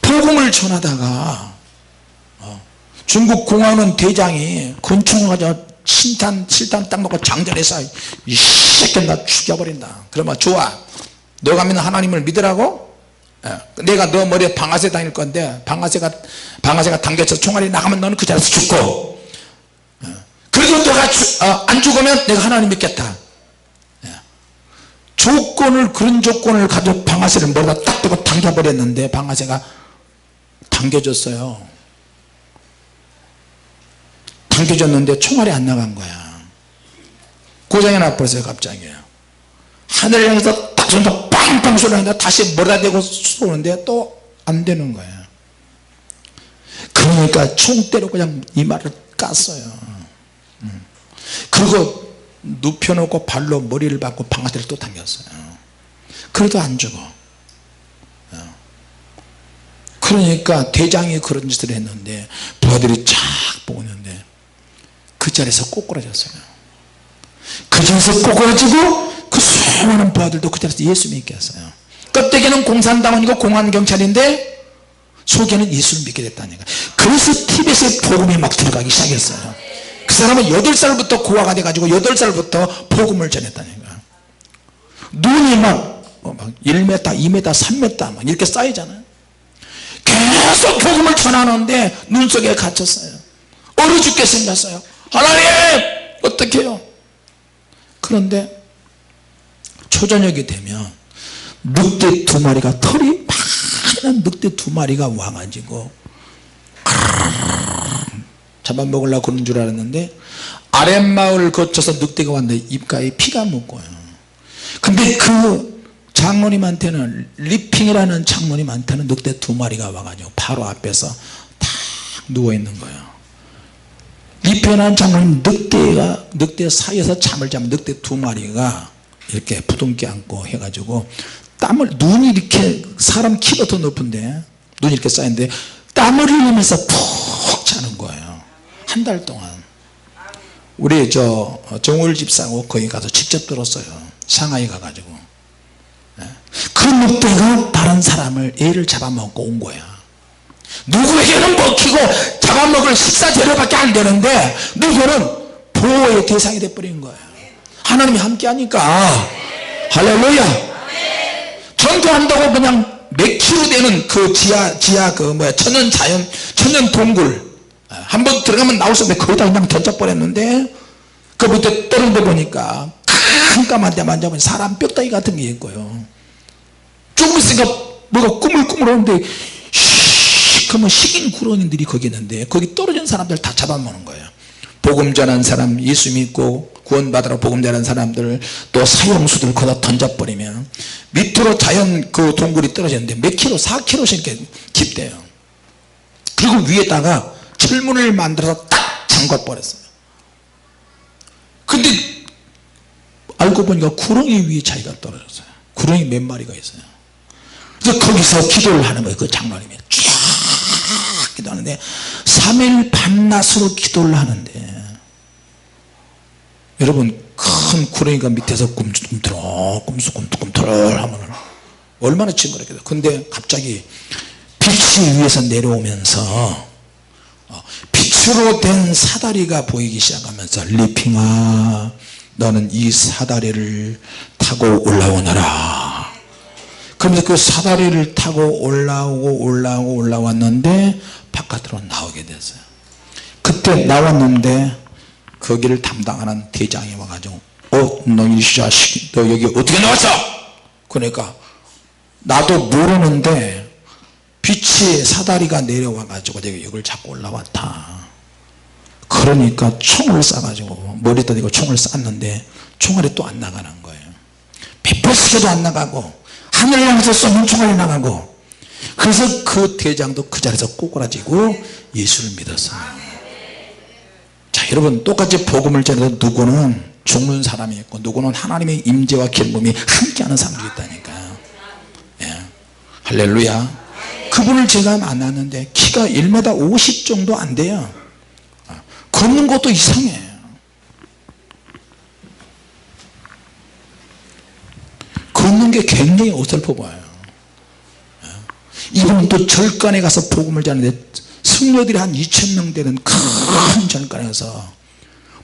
복음을 전하다가 중국 공화국 대장이 권총을 가지고 실탄 딱 놓고 장전해서 이 새끼 나 죽여버린다. 그러면 좋아, 너가 믿는 하나님을 믿으라고? 내가 너 머리에 방아쇠 다닐 건데 방아쇠가 당겨서 총알이 나가면 너는 그 자리에서 죽고, 그래도 너가 안 죽으면 내가 하나님 믿겠다. 그런 조건을 가지고 방아쇠를 머리다 딱 대고 당겨버렸는데 방아쇠가 당겨졌어요. 당겨졌는데 총알이 안 나간 거야. 고장이 나버렸어요. 갑자기 하늘을 향해서 딱 쏜다 빵빵 쏘는데 다시 머리다 대고 쏘는데 또 안 되는 거야. 그러니까 총대로 그냥 이마를 깠어요. 그리고 눕혀놓고 발로 머리를 박고 방아쇠를 또 당겼어요. 그래도 안 죽어. 그러니까 대장이 그런 짓을 했는데 부하들이 쫙 보고 있는데 그 자리에서 꼬꾸라졌어요. 그 자리에서 꼬꾸라지고 그 수많은 부하들도 그 자리에서 예수 믿게 했어요. 껍데기는 공산당원이고 공안경찰인데 속에는 예수를 믿게 됐다니까. 그래서 티벳의 복음이 막 들어가기 시작했어요. 그 사람은 8살부터 고아가 돼가지고 8살부터 복음을 전했다니까. 눈이 막 1m, 2m, 3m 막 이렇게 쌓이잖아요. 계속 복음을 전하는데 눈 속에 갇혔어요. 얼어 죽게 생겼어요. 하나님 어떻게 해요? 그런데 초저녁이 되면 늑대 2마리가 털이 많은 늑대 2마리가 와가지고 잡아먹으려고 그런 줄 알았는데 아랫마을 거쳐서 늑대가 왔는데 입가에 피가 묻고요. 근데 그 장로님한테는 리핑이라는 장로님한테는 늑대 2마리가 와가지고 바로 앞에서 탁 누워있는 거예요. 리핑이라는 장로님 늑대 사이에서 잠을 자면 늑대 2마리가 이렇게 부둥켜 안고 해가지고 눈이 이렇게 사람 키가 더 높은데 눈이 이렇게 쌓이는데 땀을 흘리면서 푹 자는 거예요. 한 달 동안. 우리 정월 집사하고 거기 가서 직접 들었어요. 상하이 가가지고. 그 늑대가 다른 사람을 애를 잡아먹고 온 거야. 누구에게는 먹히고 잡아먹을 식사 재료밖에 안 되는데 누구는 보호의 대상이 돼버린 거예요. 하나님이 함께 하니까. 할렐루야. 전투한다고 그냥 몇 킬로 되는 그 지하 천연 동굴 한번 들어가면 나올 수 없는데 거기다 그냥 던져버렸는데 그 밑에 떨어져 보니까 깜깜한 데 만져보니 사람 뼈다귀 같은 게 있고요. 조금 있으니까 뭐가 꾸물꾸물하는데 그러면 식인 구렁이들이 거기 있는데 거기 떨어진 사람들 다 잡아먹는 거예요. 복음 전한 사람, 예수 믿고 구원받으러 복음 전한 사람들, 또 사형수들 거기다 던져버리면 밑으로 자연 그 동굴이 떨어졌는데 몇 킬로, 4킬로씩 이렇게 깊대요. 그리고 위에다가 철문을 만들어서 딱 잠궈버렸어요. 근데 알고 보니까 구렁이 위에 자기가 떨어졌어요. 구렁이 몇 마리가 있어요. 그래서 거기서 기도를 하는 거예요. 그 장로님이 쫙 기도하는데 3일 밤낮으로 기도를 하는데, 여러분 큰 구렁이가 밑에서 꿈틀꿈틀 하면 얼마나 징그럽겠어요. 근데 갑자기 빛이 위에서 내려오면서 빛으로 된 사다리가 보이기 시작하면서 리핑아 너는 이 사다리를 타고 올라오너라. 그러면서 그 사다리를 타고 올라왔는데 바깥으로 나오게 됐어요. 그때 나왔는데 거기를 담당하는 대장이 와가지고 너 이 자식 너 여기 어떻게 나왔어? 그러니까 나도 모르는데 빛이 사다리가 내려와가지고 내가 여기를 잡고 올라왔다. 그러니까 총을 쏴가지고 머리에다 대고 총을 쐈는데 총알이 또 안 나가는 거예요. 100%도 안 나가고 하늘을 향해서 쏘면 총알이 나가고. 그래서 그 대장도 그 자리에서 꼬꾸라지고 예수를 믿었어요. 자, 여러분 똑같이 복음을 전해도 누구는 죽는 사람이 있고 누구는 하나님의 임재와 기름이 함께하는 사람이 있다니까요. 예. 할렐루야. 그분을 제가 만났는데 키가 1m 50 정도 안 돼요. 걷는 것도 이상해. 걷는 게 굉장히 어설퍼 보여요. 이분은 또 절간에 가서 복음을 전하는데 승려들이 한 2,000명 되는 큰 절간에 가서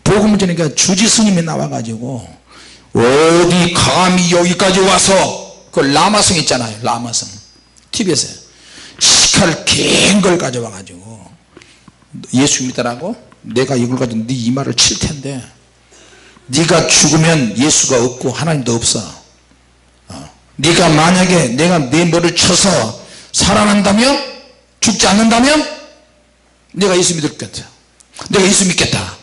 복음을 전하니까 주지 스님이 나와가지고 어디 감히 여기까지 와서 그 라마성 있잖아요. 라마성 TV에서요. 시칼 긴 걸 가져와가지고 예수 믿으라고 내가 이걸 가지고 네 이마를 칠 텐데 네가 죽으면 예수가 없고 하나님도 없어. 네가 만약에 내가 네 머리를 쳐서 살아난다면 죽지 않는다면 내가 예수 믿을 거다. 내가 예수 믿겠다.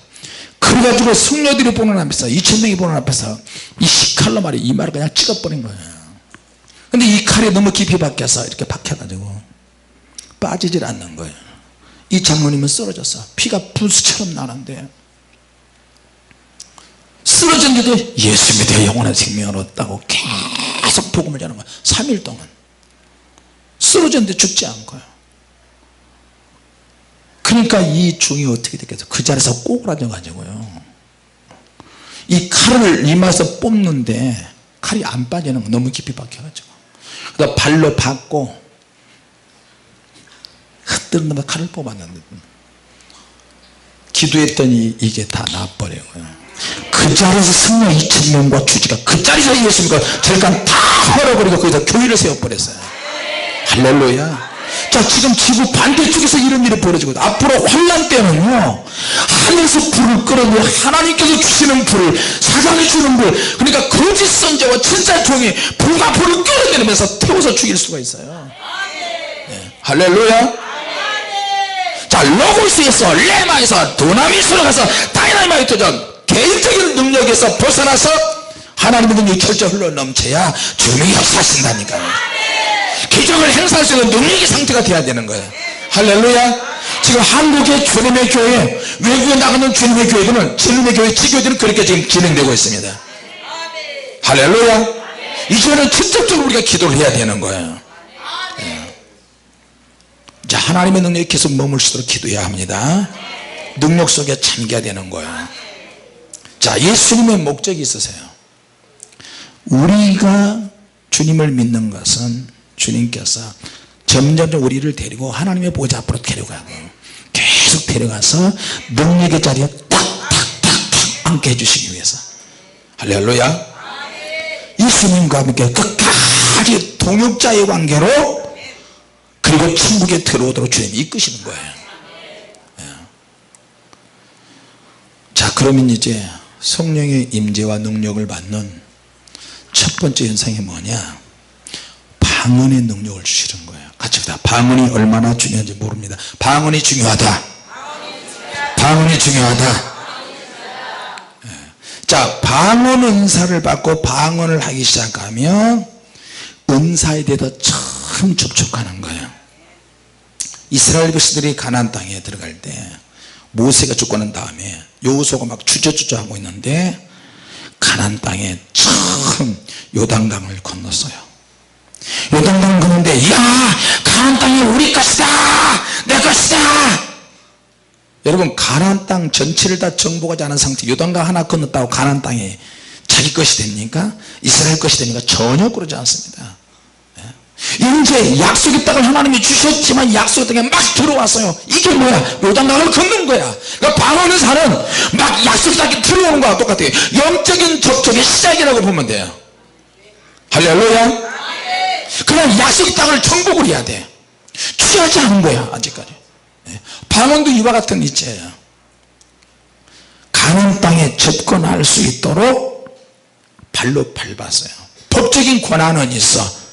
그래가지고 승려들이 보는 앞에서 2,000명이 보는 앞에서 이 시칼로 말이야 이마를 그냥 찍어버린 거예요. 근데 이 칼이 너무 깊이 박혀서 이렇게 박혀가지고 빠지질 않는 거예요. 이 장로님은 쓰러졌어. 피가 불수처럼 나는데 쓰러졌는데도 예수 믿어 영원한 생명을 얻다고 계속 복음을 전하는 거예요. 3일 동안 쓰러졌는데 죽지 않고요. 그러니까 이 중이 어떻게 됐겠어요? 그 자리에서 꼬꾸라져 가지고요 이 칼을 이마에서 뽑는데 칼이 안 빠지는 거 너무 깊이 박혀 가지고 그래서 발로 받고 흔들는 다음에 칼을 뽑았는데 기도했더니 이게 다 나버려요. 그 자리에서 승려 2,000명과 주지가 그 자리에서 예수님과 절간 다 헐어버리고 거기서 교회를 세워버렸어요. 할렐루야. 자, 지금 지구 반대쪽에서 이런 일이 벌어지거든. 앞으로 환난 때는요 하늘에서 불을 끌어내 하나님께서 주시는 불을 사장이 주는 불, 그러니까 거짓 선자와 진짜 종이 불과 불을 끌어내면서 태워서 죽일 수가 있어요. 네. 할렐루야. 자, 로고스에서 레마에서 도나미스로 가서 다이나마이트전 개인적인 능력에서 벗어나서 하나님의 능력이 철저히 흘러넘쳐야 주님이 역사하신다니까요. 기적을 행사할 수 있는 능력의 상태가 돼야 되는 거예요. 할렐루야. 지금 한국의 주님의 교회, 외국에 나가는 주님의 교회들은, 주님의 교회 지교들은 그렇게 지금 진행되고 있습니다. 할렐루야. 이제는 직접적으로 우리가 기도를 해야 되는 거예요. 네. 자, 하나님의 능력이 계속 머물 수 있도록 기도해야 합니다. 능력 속에 잠겨야 되는 거예요. 자, 예수님의 목적이 있으세요. 우리가 주님을 믿는 것은 주님께서 점점 우리를 데리고 하나님의 보좌 앞으로 데려가고 계속 데려가서 능력의 자리에 탁탁탁탁 함께 해주시기 위해서. 할렐루야. 예수님과 함께 끝까지 동역자의 관계로 그리고 천국에 들어오도록 주님이 이끄시는 거예요. 자, 그러면 이제 성령의 임재와 능력을 받는 첫 번째 현상이 뭐냐, 방언의 능력을 주시는 거예요. 같이 다 방언이 얼마나 중요한지 모릅니다. 방언이 중요하다. 방언이 중요하다. 자, 방언 은사를 받고 방언을 하기 시작하면 은사에 대해서 처음 접촉하는 거예요. 이스라엘 백성들이 가나안 땅에 들어갈 때 모세가 죽고 난 다음에 여호수아가 막 주저주저 하고 있는데 가나안 땅에 처음 요단강을 건넜어요. 요단강을 건너는데 야, 가나안 땅이 우리 것이다, 내 것이다. 여러분, 가나안 땅 전체를 다 정복하지 않은 상태, 요단강 하나 건넜다고 가나안 땅이 자기 것이 됩니까? 이스라엘 것이 됩니까? 전혀 그러지 않습니다. 이제 약속의 땅을 하나님이 주셨지만 약속의 땅에 막 들어왔어요. 이게 뭐야? 요단강을 건넌 거야. 그러니까 방언은 사는 막 약속의 땅에 들어오는 거와 똑같아요. 영적인 접촉의 시작이라고 보면 돼요. 할렐루야. 그냥 약속의 땅을 정복을 해야 돼. 취하지 않은 거야 아직까지. 방언도 이와 같은 이치예요. 가나안 땅에 접근할 수 있도록 발로 밟았어요. 법적인 권한은 있어.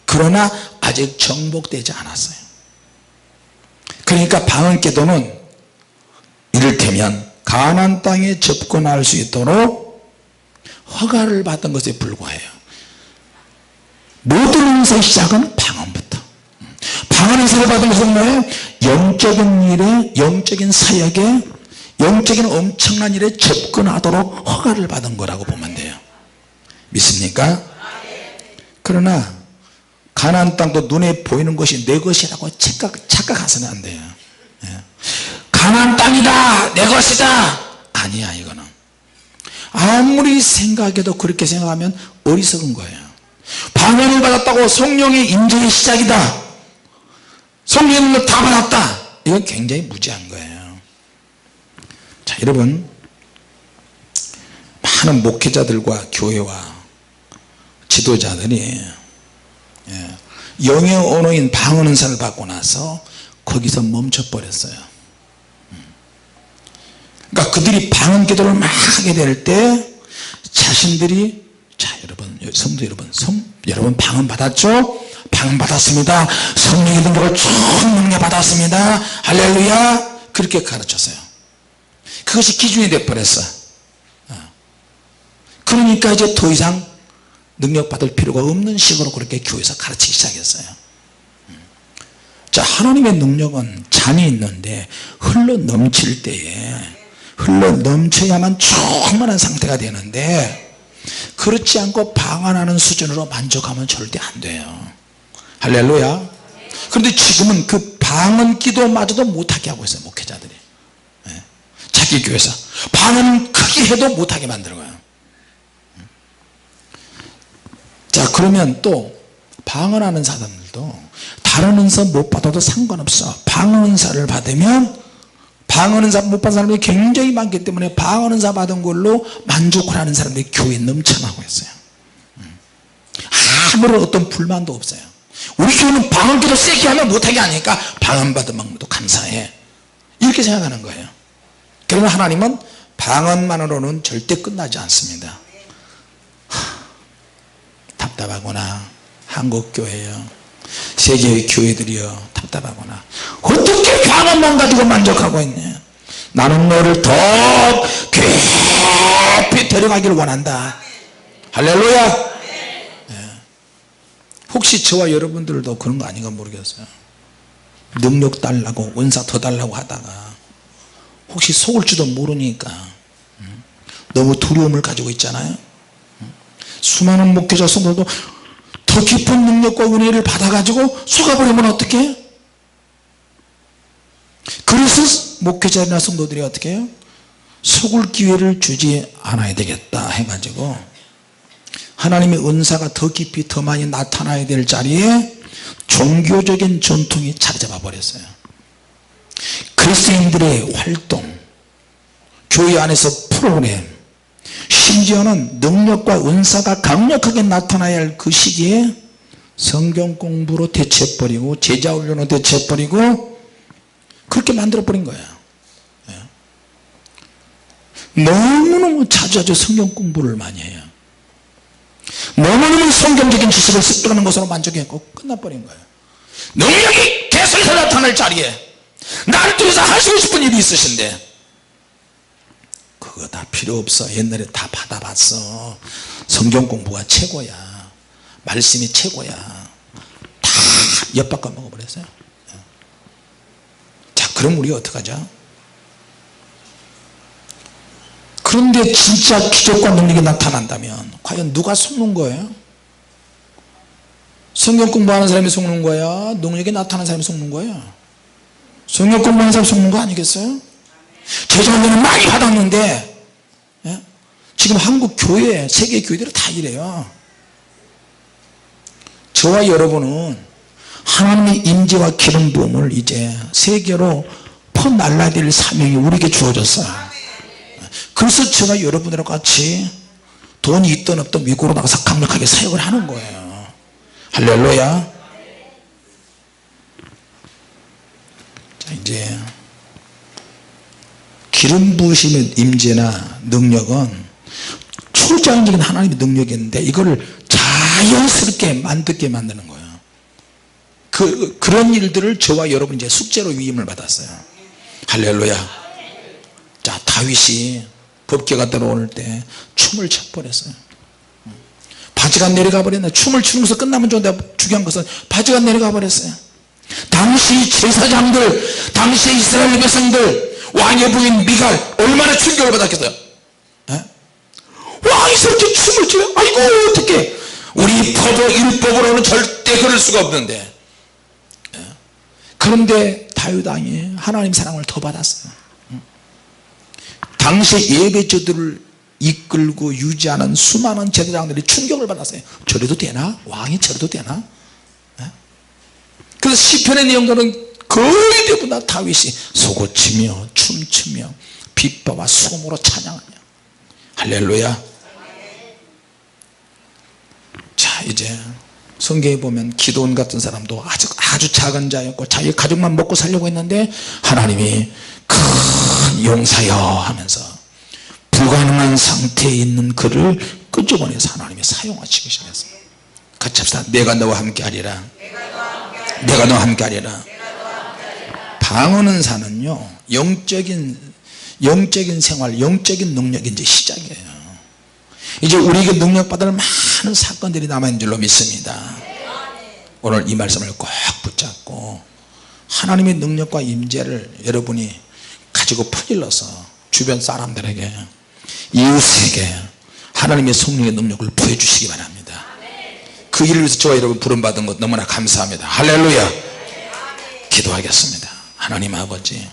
그러나 아직 정복되지 않았어요. 그러니까 방언 기도는 이를테면 가나안 땅에 접근할 수 있도록 허가를 받은 것에 불과해요. 모든 은사의 시작은 방언부터. 방언 은사를 받은 것은 뭐예요? 영적인 일에, 영적인 사역에, 영적인 엄청난 일에 접근하도록 허가를 받은 거라고 보면 돼요. 믿습니까? 그러나 가나안 땅도 눈에 보이는 것이 내 것이라고 착각하서는 안 돼요. 가나안 땅이다, 내 것이다, 아니야. 이거는 아무리 생각해도 그렇게 생각하면 어리석은 거예요. 방언을 받았다고 성령의 임재의 시작이다, 성령의 능력 다 받았다, 이건 굉장히 무지한 거예요. 자, 여러분, 많은 목회자들과 교회와 지도자들이 영의 언어인 방언 은사를 받고 나서 거기서 멈춰버렸어요. 그러니까 그들이 방언 기도를 막 하게 될 때 자신들이, 자, 여러분, 성도 여러분, 여러분 방언 받았죠? 방언 받았습니다. 성령의 능력을 충분히 받았습니다. 할렐루야. 그렇게 가르쳤어요. 그것이 기준이 돼버렸어. 그러니까 이제 더 이상 능력 받을 필요가 없는 식으로 그렇게 교회에서 가르치기 시작했어요. 자, 하나님의 능력은 잔이 있는데 흘러 넘칠 때에 흘러 넘쳐야만 충만한 상태가 되는데, 그렇지 않고 방언하는 수준으로 만족하면 절대 안 돼요. 할렐루야. 그런데 지금은 그 방언 기도마저도 못하게 하고 있어요, 목회자들이. 자기 교회에서 방언 크게 해도 못하게 만들어요. 자, 그러면 또 방언하는 사람들도 다른 은사 못 받아도 상관없어. 방언 은사를 받으면, 방언 은사 못 받은 사람들이 굉장히 많기 때문에 방언 은사 받은 걸로 만족을 하는 사람들이 교회에 넘쳐나고 있어요. 아무런 어떤 불만도 없어요. 우리 교회는 방언 기도 세게 하면 못하게 하니까 방언 받은 방법도 감사해, 이렇게 생각하는 거예요. 그러나 하나님은 방언만으로는 절대 끝나지 않습니다. 답답하구나, 한국교회요, 세계의 교회들이요, 답답하구나. 어떻게 방언만 가지고 만족하고 있냐. 나는 너를 더 깊이 데려가기를 원한다. 할렐루야. 혹시 저와 여러분들도 그런 거 아닌가 모르겠어요. 능력 달라고, 은사 더 달라고 하다가 혹시 속을지도 모르니까 너무 두려움을 가지고 있잖아요. 수많은 목회자 성도도 더 깊은 능력과 은혜를 받아가지고 속아버리면 어떡해? 그래서 목회자나 성도들이 어떻게 해요? 속을 기회를 주지 않아야 되겠다 해가지고 하나님의 은사가 더 깊이 더 많이 나타나야 될 자리에 종교적인 전통이 자리 잡아 버렸어요. 그리스도인들의 활동, 교회 안에서 프로그램, 심지어는 능력과 은사가 강력하게 나타나야 할 그 시기에 성경 공부로 대체해버리고 제자훈련으로 대체해버리고 그렇게 만들어버린 거예요. 너무너무 자주 성경 공부를 많이 해요. 너무너무 성경적인 지식을 습득하는 것으로 만족했고 끝나버린 거예요. 능력이 계속해서 나타날 자리에 나를 통해서 하시고 싶은 일이 있으신데 그거 다 필요 없어. 옛날에 다 받아봤어. 성경 공부가 최고야. 말씀이 최고야. 다 엿바꿔 먹어버렸어요. 자, 그럼 우리 어떡하죠? 그런데 진짜 기적과 능력이 나타난다면 과연 누가 속는 거예요? 성경 공부하는 사람이 속는 거야? 능력이 나타나는 사람이 속는 거야? 성경 공부하는 사람이 속는 거 아니겠어요? 제자훈련을 많이 받았는데 지금 한국 교회, 세계 교회들이 다 이래요. 저와 여러분은 하나님의 임재와 기름 부음을 이제 세계로 퍼날라야 될 사명이 우리에게 주어졌어요. 그래서 제가 여러분들과 같이 돈이 있든 없든 미국으로 나가서 강력하게 사역을 하는 거예요. 할렐루야. 자, 이제 기름 부으심의 임재나 능력은 초자연적인 하나님의 능력인데 이거를 자연스럽게 만들게 만드는 거예요. 그런 일들을 저와 여러분 이제 숙제로 위임을 받았어요. 할렐루야. 자, 다윗이 법궤가 들어올 때 춤을 춰버렸어요. 바지가 내려가 버렸네. 춤을 추는 것을 끝나면 좋은데 중요한 것은 바지가 내려가 버렸어요. 당시 제사장들, 당시 이스라엘 백성들, 왕의 부인 미갈 얼마나 충격을 받았겠어요. 왕이 저렇게 춤을 추요? 아이고 어떡해. 우리 포도 율법으로는 절대 그럴 수가 없는데. 그런데 다윗 왕이 하나님 사랑을 더 받았어요. 당시 예배자들을 이끌고 유지하는 수많은 제사장들이 충격을 받았어요. 저래도 되나? 왕이 저래도 되나? 그래서 시편의 내용들은 거의 대부분 다 다윗이 소고치며 춤추며 빛바와 수금으로 찬양하며. 할렐루야. 자, 이제 성경에 보면 기드온 같은 사람도 아주 작은 자였고 자기 가족만 먹고 살려고 했는데 하나님이 큰 용사여 하면서 불가능한 상태에 있는 그를 끄집어내서 하나님이 사용하시기 시작했어요. 같이 합시다. 내가 너와 함께 하리라. 내가 너와 함께 하리라. 방언은 사는요 영적인 생활, 영적인 능력이 이제 시작이에요. 이제 우리에게 능력받을 많은 사건들이 남아있는 줄로 믿습니다. 오늘 이 말씀을 꼭 붙잡고 하나님의 능력과 임재를 여러분이 가지고 퍼질러서 주변 사람들에게, 이웃에게 하나님의 성령의 능력을 보여주시기 바랍니다. 그 일을 위해서 저와 여러분 부름받은 것 너무나 감사합니다. 할렐루야. 기도하겠습니다. 하나님 아버지,